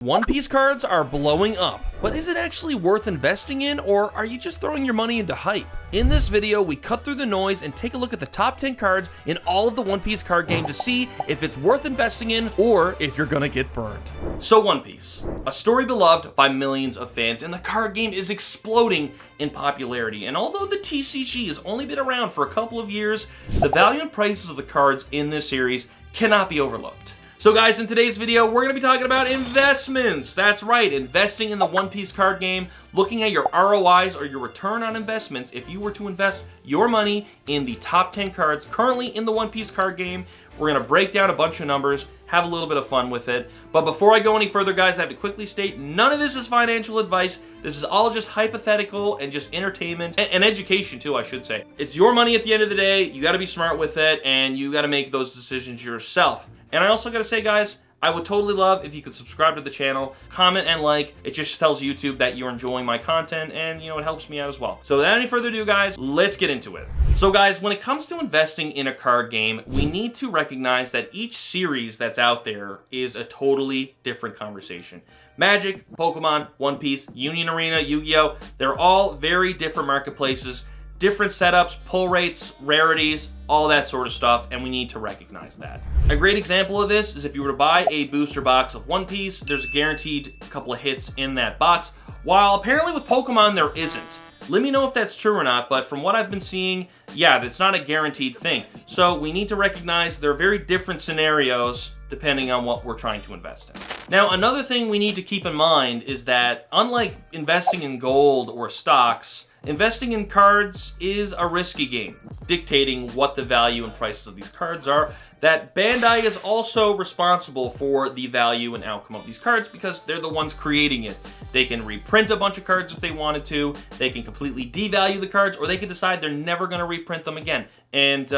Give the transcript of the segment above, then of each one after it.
One Piece cards are blowing up, but is it actually worth investing in, or are you just throwing your money into hype? In this video, we cut through the noise and take a look at the top 10 cards in all of the One Piece card game to see if it's worth investing in or if you're gonna get burned. So One Piece, a story beloved by millions of fans, and the card game is exploding in popularity. And although the TCG has only been around for a couple of years, the value and prices of the cards in this series cannot be overlooked. So guys, in today's video, we're going to be talking about investments. That's right, investing in the One Piece card game, looking at your ROIs or your return on investments if you were to invest your money in the top 10 cards currently in the One Piece card game. We're going to break down a bunch of numbers, have a little bit of fun with it. But before I go any further, guys, I have to quickly state, none of this is financial advice. This is all just hypothetical and just entertainment and education too, I should say. It's your money at the end of the day. You got to be smart with it, and you got to make those decisions yourself. And I also gotta say, guys, I would totally love if you could subscribe to the channel, comment and like. It just tells YouTube that you're enjoying my content, and it helps me out as well. So without any further ado, guys, let's get into it. So guys, when it comes to investing in a card game, we need to recognize that each series that's out there is a totally different conversation. Magic, Pokemon, One Piece, Union Arena, Yu-Gi-Oh! They're all very different marketplaces, different setups, pull rates, rarities, all that sort of stuff, and we need to recognize that. A great example of this is if you were to buy a booster box of One Piece, there's a guaranteed couple of hits in that box, while apparently with Pokemon there isn't. Let me know if that's true or not, but from what I've been seeing, yeah, that's not a guaranteed thing. So we need to recognize there are very different scenarios depending on what we're trying to invest in. Now, another thing we need to keep in mind is that unlike investing in gold or stocks, investing in cards is a risky game, dictating what the value and prices of these cards are. That Bandai is also responsible for the value and outcome of these cards because they're the ones creating it. They can reprint a bunch of cards if they wanted to, they can completely devalue the cards, or they can decide they're never gonna reprint them again. And,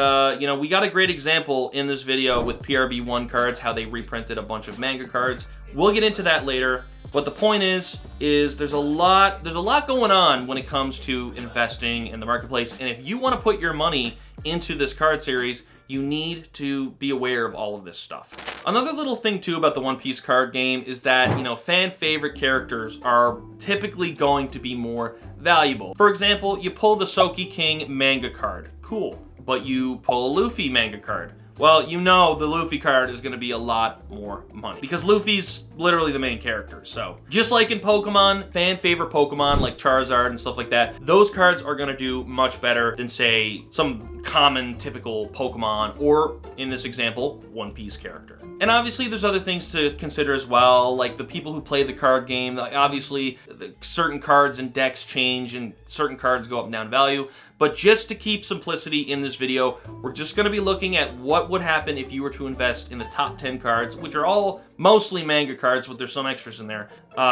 we got a great example in this video with PRB1 cards, how they reprinted a bunch of manga cards. We'll get into that later. But the point is there's a lot going on when it comes to investing in the marketplace. And if you want to put your money into this card series, you need to be aware of all of this stuff. Another little thing too about the One Piece card game is that, fan favorite characters are typically going to be more valuable. For example, you pull the Soki King manga card. Cool. But you pull a Luffy manga card. Well, the Luffy card is going to be a lot more money because Luffy's literally the main character. So just like in Pokemon, fan favorite Pokemon like Charizard and stuff like that, those cards are going to do much better than, say, some common typical Pokemon or, in this example, One Piece character. And obviously there's other things to consider as well, like the people who play the card game. Like obviously certain cards and decks change and certain cards go up and down in value. But just to keep simplicity in this video, we're just going to be looking at what would happen if you were to invest in the top 10 cards, which are all mostly manga cards, but there's some extras in there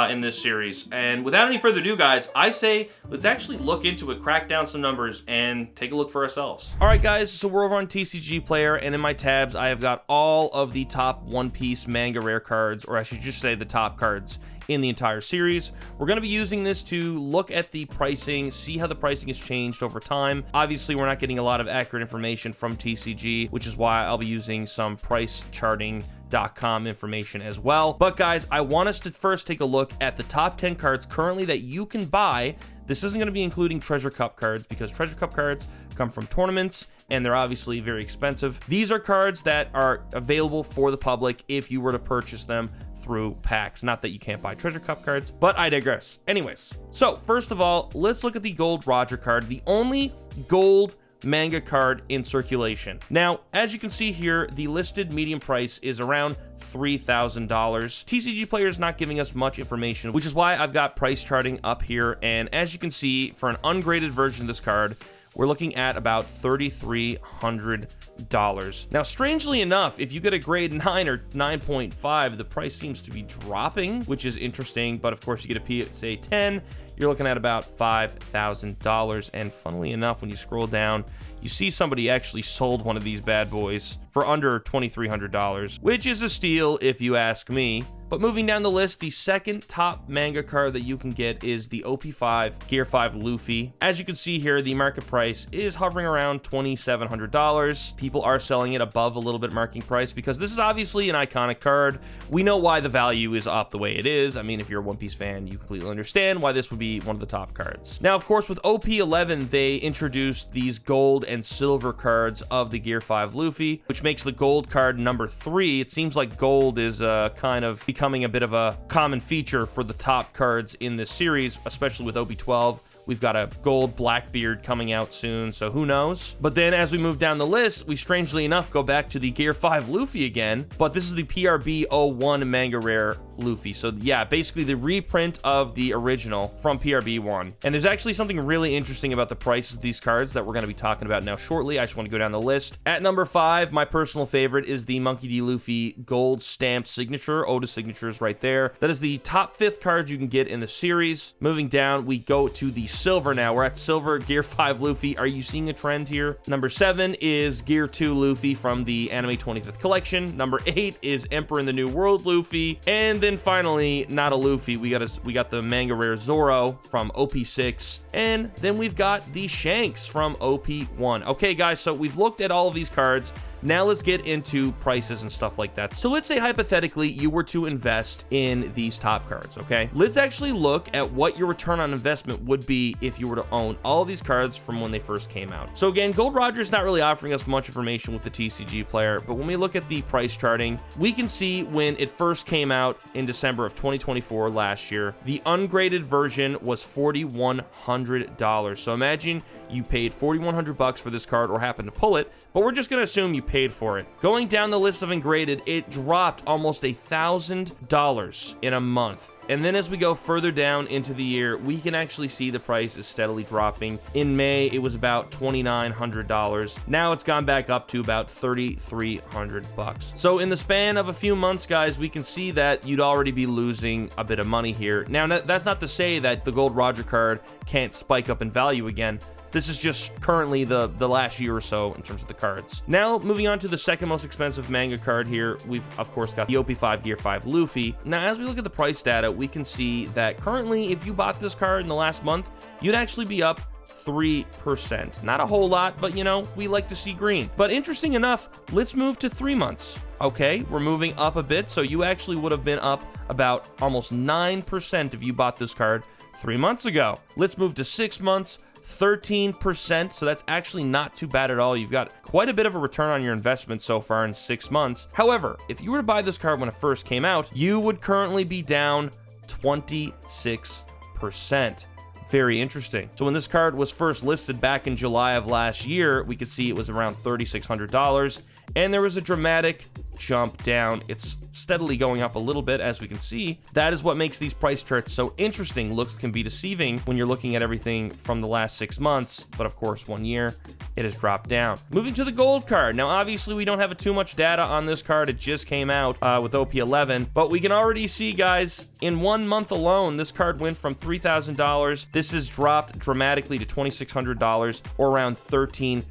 in this series. And without any further ado, guys, I say let's actually look into it, crack down some numbers, and take a look for ourselves. All right, guys, so we're over on TCG Player, and in my tabs, I have got all of the top One Piece manga rare cards, or I should just say the top cards in the entire series. We're going to be using this to look at the pricing, see how the pricing has changed over time. Obviously, we're not getting a lot of accurate information from TCG, which is why I'll be using some price charting.com information as well. But guys, I want us to first take a look at the top 10 cards currently that you can buy. This isn't going to be including Treasure Cup cards because Treasure Cup cards come from tournaments and they're obviously very expensive. These are cards that are available for the public if you were to purchase them through packs. Not that you can't buy Treasure Cup cards, but I digress. Anyways, so first of all, let's look at the gold Roger card, the only gold manga card in circulation. Now, as you can see here, the listed median price is around $3,000. TCG Player is not giving us much information, which is why I've got price charting up here. And as you can see, for an ungraded version of this card, we're looking at about $3,300. Now, strangely enough, if you get a grade 9 or 9.5, the price seems to be dropping, which is interesting. But of course, you get a PSA 10, you're looking at about $5,000. And funnily enough, when you scroll down, you see somebody actually sold one of these bad boys for under $2,300, which is a steal if you ask me. But moving down the list, the second top manga card that you can get is the OP5 Gear 5 Luffy. As you can see here, the market price is hovering around $2,700. People are selling it above a little bit marking price because this is obviously an iconic card. We know why the value is up the way it is. I mean, if you're a One Piece fan, you completely understand why this would be one of the top cards. Now, of course, with OP11, they introduced these gold and silver cards of the Gear 5 Luffy, which makes the gold card number 3. It seems like gold is kind of becoming a bit of a common feature for the top cards in this series, especially with OP12. We've got a gold Blackbeard coming out soon, so who knows? But then as we move down the list, we strangely enough go back to the Gear 5 Luffy again, but this is the PRB 01 Manga Rare Luffy. So yeah, basically the reprint of the original from PRB 1. And there's actually something really interesting about the prices of these cards that we're going to be talking about now shortly. I just want to go down the list. At number 5, my personal favorite is the Monkey D. Luffy gold stamped signature. Oda signatures right there. That is the top 5th card you can get in the series. Moving down, we go to the silver now. We're at silver Gear 5 Luffy. Are you seeing a trend here? Number 7 is Gear 2 Luffy from the Anime 25th Collection. Number 8 is Emperor in the New World Luffy. And then finally, not a Luffy, we got the manga rare Zoro from OP6, and then we've got the Shanks from OP1. Okay, guys, so we've looked at all of these cards. Now let's get into prices and stuff like that. So let's say hypothetically you were to invest in these top cards, okay? Let's actually look at what your return on investment would be if you were to own all of these cards from when they first came out. So again, Gold Roger's not really offering us much information with the TCG player, but when we look at the price charting, we can see when it first came out in December of 2024 last year, the ungraded version was $4,100. So imagine you paid $4,100 for this card or happened to pull it, but we're just gonna assume you paid for it. Going down the list of ungraded, it dropped almost $1,000 in a month. And then as we go further down into the year, we can actually see the price is steadily dropping. In May, it was about $2,900. Now it's gone back up to about $3,300. So in the span of a few months, guys, we can see that you'd already be losing a bit of money here. Now, that's not to say that the Gold Roger card can't spike up in value again. This is just currently the last year or so in terms of the cards. Now, moving on to the second most expensive manga card here, we've, of course, got the OP5 Gear 5 Luffy. Now, as we look at the price data, we can see that currently, if you bought this card in the last month, you'd actually be up 3%. Not a whole lot, but, you know, we like to see green. But interesting enough, let's move to 3 months. Okay, we're moving up a bit, so you actually would have been up about almost 9% if you bought this card 3 months ago. Let's move to 6 months. 13%, so that's actually not too bad at all. You've got quite a bit of a return on your investment so far in 6 months. However, if you were to buy this card when it first came out, you would currently be down 26%. Very interesting. So when this card was first listed back in July of last year, we could see it was around $3,600, and there was a dramatic jump down. It's steadily going up a little bit, as we can see. That is what makes these price charts so interesting. Looks can be deceiving when you're looking at everything from the last 6 months, but of course 1 year it has dropped down. Moving to the gold card. Now obviously we don't have too much data on this card. It just came out with OP11, but we can already see, guys, in 1 month alone this card went from $3,000. This has dropped dramatically to $2,600, or around 13%.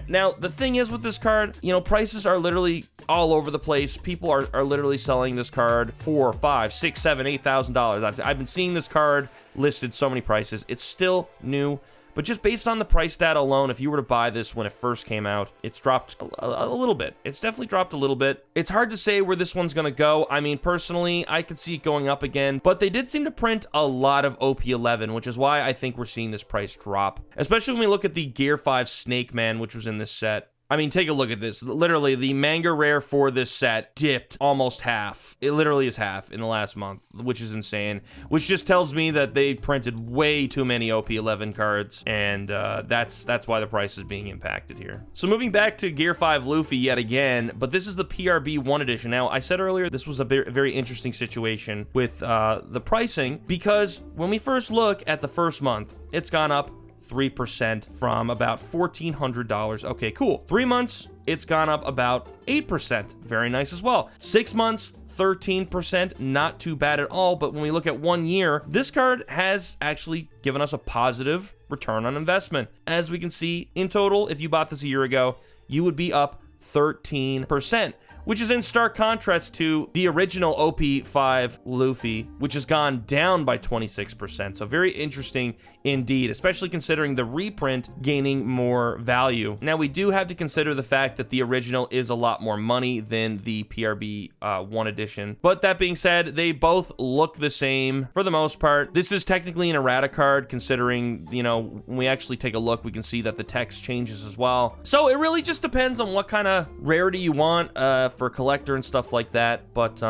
Now the thing is with this card, you know, prices are literally all over the place. People are literally selling this card for $5,000, $6,000, $7,000, $8,000. I've been seeing this card listed so many prices. It's still new, but just based on the price data alone, if you were to buy this when it first came out, it's dropped a little bit. It's definitely dropped a little bit. It's hard to say where this one's gonna go. I mean, personally, I could see it going up again, but they did seem to print a lot of OP11, which is why I think we're seeing this price drop, especially when we look at the Gear 5 Snake Man, which was in this set. I mean, take a look at this. Literally, the manga rare for this set dipped almost half. It literally is half in the last month, which is insane. Which just tells me that they printed way too many OP11 cards, and that's why the price is being impacted here. So moving back to Gear 5 Luffy yet again, but this is the PRB 1 edition. Now, I said earlier this was a very interesting situation with the pricing, because when we first look at the first month, it's gone up 3% from about $1,400. Okay, cool. 3 months, it's gone up about 8%. Very nice as well. 6 months, 13%, not too bad at all. But when we look at 1 year, this card has actually given us a positive return on investment. As we can see, in total, if you bought this a year ago, you would be up 13%. which is in stark contrast to the original OP5 Luffy, which has gone down by 26%. So very interesting indeed, especially considering the reprint gaining more value. Now, we do have to consider the fact that the original is a lot more money than the PRB 1 edition. But that being said, they both look the same for the most part. This is technically an errata card, considering, you know, when we actually take a look, we can see that the text changes as well. So it really just depends on what kind of rarity you want for a collector and stuff like that. But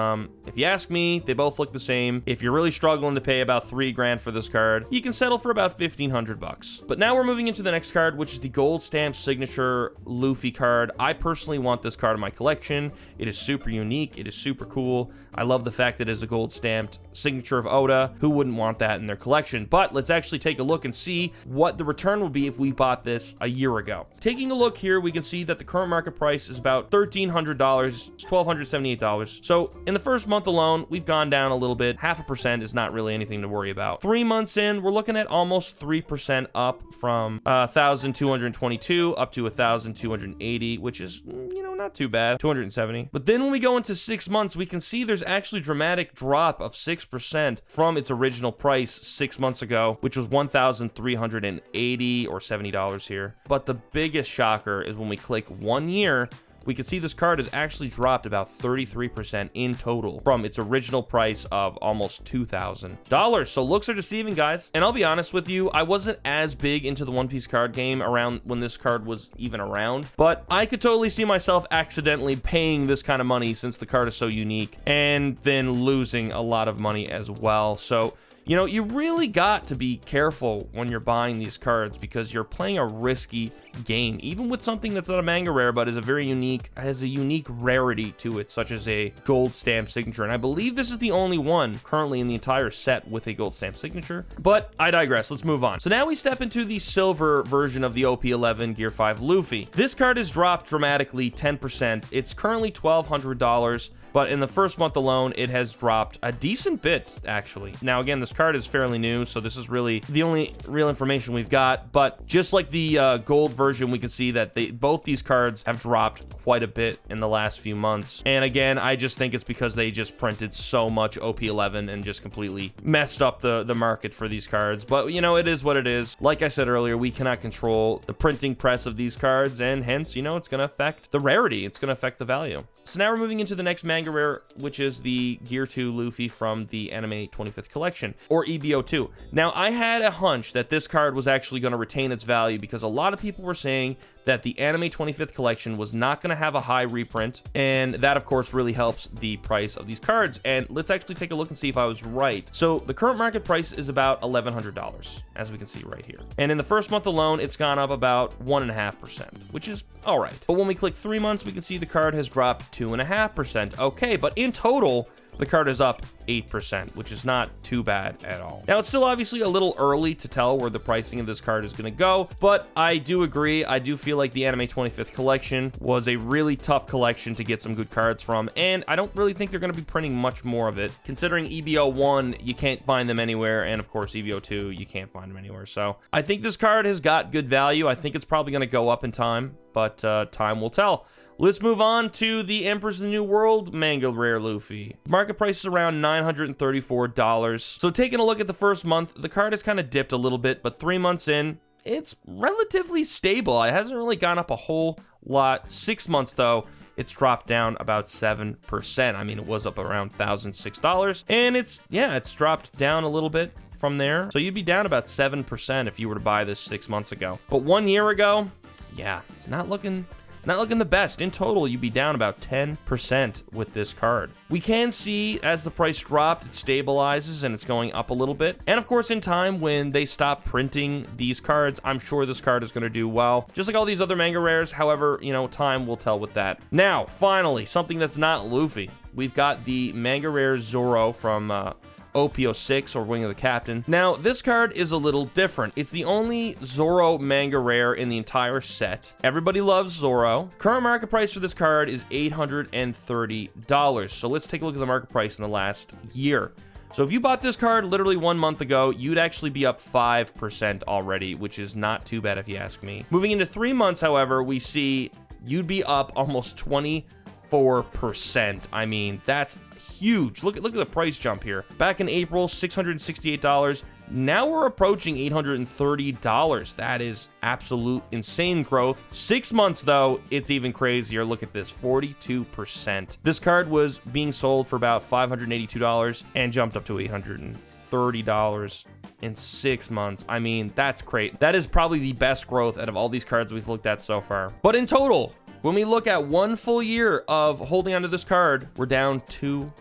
if you ask me, they both look the same. If you're really struggling to pay about $3 grand for this card, you can settle for about 1,500 bucks. But now we're moving into the next card, which is the gold stamp signature Luffy card. I personally want this card in my collection. It is super unique. It is super cool. I love the fact that it is a gold stamped signature of Oda. Who wouldn't want that in their collection? But let's actually take a look and see what the return will be if we bought this a year ago. Taking a look here, we can see that the current market price is about $1,300, $1,278. So in the first month alone, we've gone down a little bit. 0.5% is not really anything to worry about. 3 months in, we're looking at almost 3% up from 1,222 up to 1,280, which is, you know, not too bad. 270. But then when we go into 6 months, we can see there's actually a dramatic drop of 6% from its original price 6 months ago, which was $1,380 or $70 here. But the biggest shocker is when we click 1 year, we can see this card has actually dropped about 33% in total from its original price of almost $2,000. So looks are deceiving, guys. And I'll be honest with you, I wasn't as big into the One Piece card game around when this card was even around, but I could totally see myself accidentally paying this kind of money since the card is so unique, and then losing a lot of money as well. So, you know, you really got to be careful when you're buying these cards because you're playing a risky game, even with something that's not a manga rare, but is a very unique, has a unique rarity to it, such as a gold stamp signature. And I believe this is the only one currently in the entire set with a gold stamp signature, but I digress. Let's move on. So now we step into the silver version of the OP11 Gear 5 Luffy. This card has dropped dramatically 10%. It's currently $1,200. But in the first month alone, it has dropped a decent bit, actually. Now, again, this card is fairly new, so this is really the only real information we've got. But just like the gold version, we can see that both these cards have dropped quite a bit in the last few months. And again, I just think it's because they just printed so much OP11 and just completely messed up the market for these cards. But, you know, it is what it is. Like I said earlier, we cannot control the printing press of these cards, and hence, you know, it's going to affect the rarity. It's going to affect the value. So now we're moving into the next manga rare, which is the Gear 2 Luffy from the Anime 25th Collection, or EBO2. Now, I had a hunch that this card was actually going to retain its value because a lot of people were saying that the Anime 25th Collection was not going to have a high reprint, and that, of course, really helps the price of these cards. And let's actually take a look and see if I was right. So the current market price is about $1,100, as we can see right here. And in the first month alone, it's gone up about 1.5%, which is all right. But when we click 3 months, we can see the card has dropped 2.5%. Okay, but in total, the card is up 8%, which is not too bad at all. Now, it's still obviously a little early to tell where the pricing of this card is going to go, but I do agree. I do feel like the Anime 25th Collection was a really tough collection to get some good cards from, and I don't really think they're going to be printing much more of it, considering EBO1, you can't find them anywhere, and of course, EBO2, you can't find them anywhere. So I think this card has got good value. I think it's probably going to go up in time, but time will tell. Let's move on to the Emperor's New World manga rare Luffy. Market price is around $934. So taking a look at the first month, the card has kind of dipped a little bit, but 3 months in, it's relatively stable. It hasn't really gone up a whole lot. 6 months though, it's dropped down about 7%. I mean, it was up around $1,006, and it's dropped down a little bit from there. So you'd be down about 7% if you were to buy this 6 months ago. But 1 year ago, yeah, it's not looking the best. In total, you'd be down about 10% with this card. We can see as the price dropped, it stabilizes and it's going up a little bit. And of course, in time, when they stop printing these cards, I'm sure this card is going to do well, just like all these other manga rares. However, you know, time will tell with that. Now, finally, something that's not Luffy. We've got the manga rare Zoro from OP06, or Wing of the Captain. Now, this card is a little different. It's the only Zoro manga rare in the entire set. Everybody loves Zoro. Current market price for this card is $830. So let's take a look at the market price in the last year. So if you bought this card literally 1 month ago, you'd actually be up 5% already, which is not too bad if you ask me. Moving into 3 months, however, we see you'd be up almost 25%. 84%. I mean, that's huge. Look at the price jump here. Back in April, $668. Now we're approaching $830. That is absolute insane growth. 6 months, though, it's even crazier. Look at this, 42%. This card was being sold for about $582 and jumped up to $830 in 6 months. I mean, that's great. That is probably the best growth out of all these cards we've looked at so far. But in total, when we look at 1 full year of holding onto this card, we're down 2%.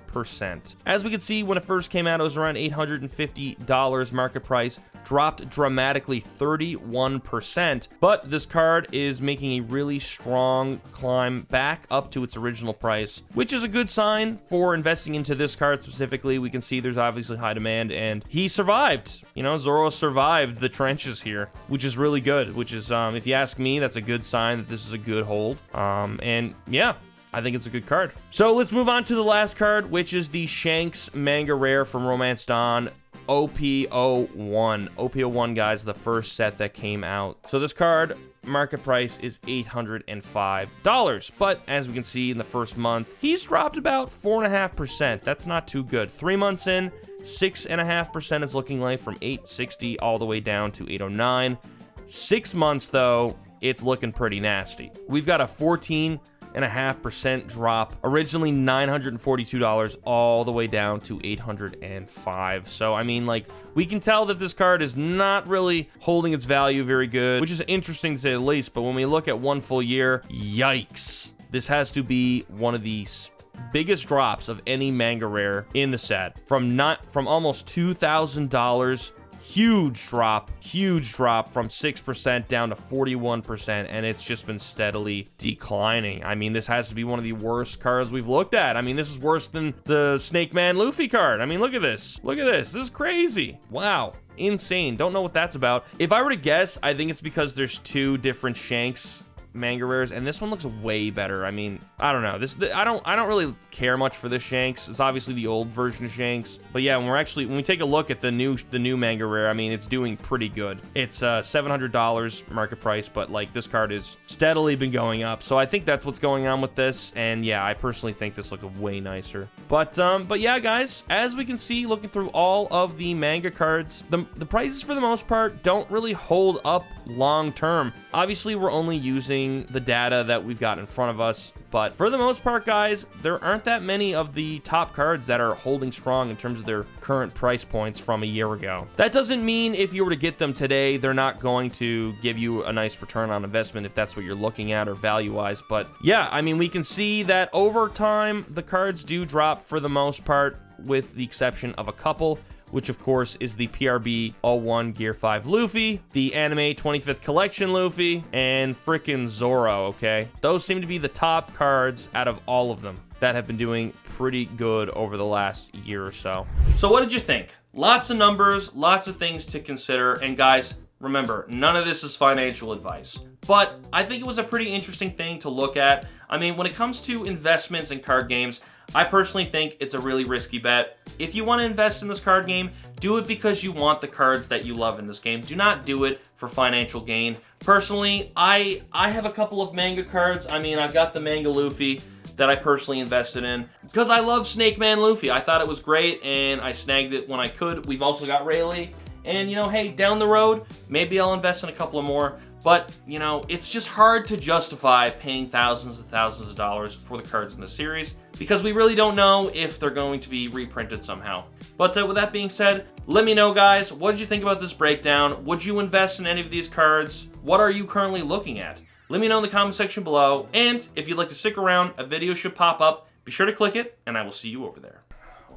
As we can see, when it first came out, it was around $850 market price, dropped dramatically 31%, but this card is making a really strong climb back up to its original price, which is a good sign for investing into this card specifically. We can see there's obviously high demand, and he survived. You know, Zoro survived the trenches here, which is really good, which is, if you ask me, that's a good sign that this is a good hold. And yeah, I think it's a good card. So let's move on to the last card, which is the Shanks manga rare from Romance Dawn, OP01. OP01, guys, the first set that came out. So this card, market price is $805. But as we can see in the first month, he's dropped about 4.5%. That's not too good. 3 months in, 6.5% is looking like, from $860 all the way down to $809. 6 months, though, it's looking pretty nasty. We've got a 14.5% drop, originally $942 all the way down to $805. So I mean, like, we can tell that this card is not really holding its value very good, which is interesting to say the least. But when we look at 1 full year, yikes, this has to be one of the biggest drops of any manga rare in the set, from almost $2,000. Huge drop from 6% down to 41%, and it's just been steadily declining. I mean, this has to be one of the worst cards we've looked at. I mean, this is worse than the Snake Man Luffy card. I mean, look at this. Look at this. This is crazy. Wow. Insane. Don't know what that's about. If I were to guess, I think it's because there's 2 different Shanks manga rares, and this one looks way better. I mean, I don't know. I don't really care much for this Shanks. It's obviously the old version of Shanks, but yeah, when we take a look at the new manga rare, I mean, it's doing pretty good. It's $700 market price, but like, this card has steadily been going up, so I think that's what's going on with this. And yeah, I personally think this looks way nicer. But yeah, guys, as we can see, looking through all of the manga cards, the prices for the most part don't really hold up long term. Obviously, we're only using the data that we've got in front of us, but for the most part, guys, there aren't that many of the top cards that are holding strong in terms of their current price points from a year ago. That doesn't mean if you were to get them today, they're not going to give you a nice return on investment if that's what you're looking at, or value-wise. But yeah, I mean, we can see that over time, the cards do drop for the most part, with the exception of a couple, which of course is the PRB All-1 Gear 5 Luffy, the Anime 25th Collection Luffy, and frickin' Zoro, okay? Those seem to be the top cards out of all of them that have been doing pretty good over the last year or so. So what did you think? Lots of numbers, lots of things to consider, and guys, remember, none of this is financial advice, but I think it was a pretty interesting thing to look at. I mean, when it comes to investments in card games, I personally think it's a really risky bet. If you want to invest in this card game, do it because you want the cards that you love in this game. Do not do it for financial gain. Personally, I have a couple of manga cards. I mean, I've got the manga Luffy that I personally invested in because I love Snake Man Luffy. I thought it was great, and I snagged it when I could. We've also got Rayleigh, and you know, hey, down the road, maybe I'll invest in a couple of more. But, you know, it's just hard to justify paying thousands and thousands of dollars for the cards in the series, because we really don't know if they're going to be reprinted somehow. But with that being said, let me know, guys, what did you think about this breakdown? Would you invest in any of these cards? What are you currently looking at? Let me know in the comment section below, and if you'd like to stick around, a video should pop up. Be sure to click it, and I will see you over there.